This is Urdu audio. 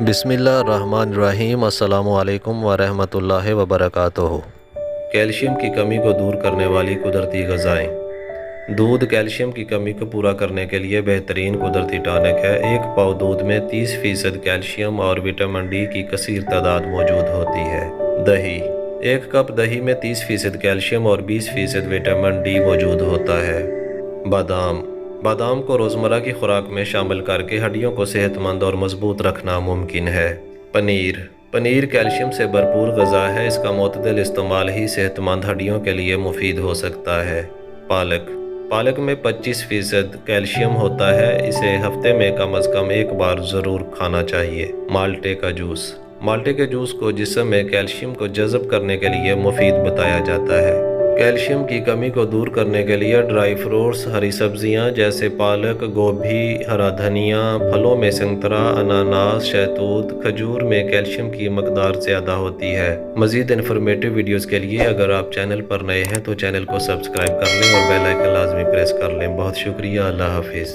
بسم اللہ الرحمن الرحیم۔ السلام علیکم ورحمۃ اللہ وبرکاتہ۔ کیلشیم کی کمی کو دور کرنے والی قدرتی غذائیں۔ دودھ کیلشیم کی کمی کو پورا کرنے کے لیے بہترین قدرتی ٹانک ہے۔ ایک پاؤ دودھ میں 30% کیلشیم اور وٹامن ڈی کی کثیر تعداد موجود ہوتی ہے۔ دہی۔ ایک کپ دہی میں 30% کیلشیم اور 20% وٹامن ڈی موجود ہوتا ہے۔ بادام کو روزمرہ کی خوراک میں شامل کر کے ہڈیوں کو صحت مند اور مضبوط رکھنا ممکن ہے۔ پنیر کیلشیم سے بھرپور غذا ہے۔ اس کا معتدل استعمال ہی صحت مند ہڈیوں کے لیے مفید ہو سکتا ہے۔ پالک میں 25% کیلشیم ہوتا ہے۔ اسے ہفتے میں کم از کم ایک بار ضرور کھانا چاہیے۔ مالٹے کے جوس کو جسم میں کیلشیم کو جذب کرنے کے لیے مفید بتایا جاتا ہے۔ کیلشیم کی کمی کو دور کرنے کے لیے ڈرائی فروٹس، ہری سبزیاں جیسے پالک، گوبھی، ہرا دھنیا، پھلوں میں سنترا، اناناس، شہتوت، کھجور میں کیلشیم کی مقدار زیادہ ہوتی ہے۔ مزید انفارمیٹیو ویڈیوز کے لیے اگر آپ چینل پر نئے ہیں تو چینل کو سبسکرائب کر لیں اور بیل آئیکن لازمی پریس کر لیں۔ بہت شکریہ۔ اللہ حافظ۔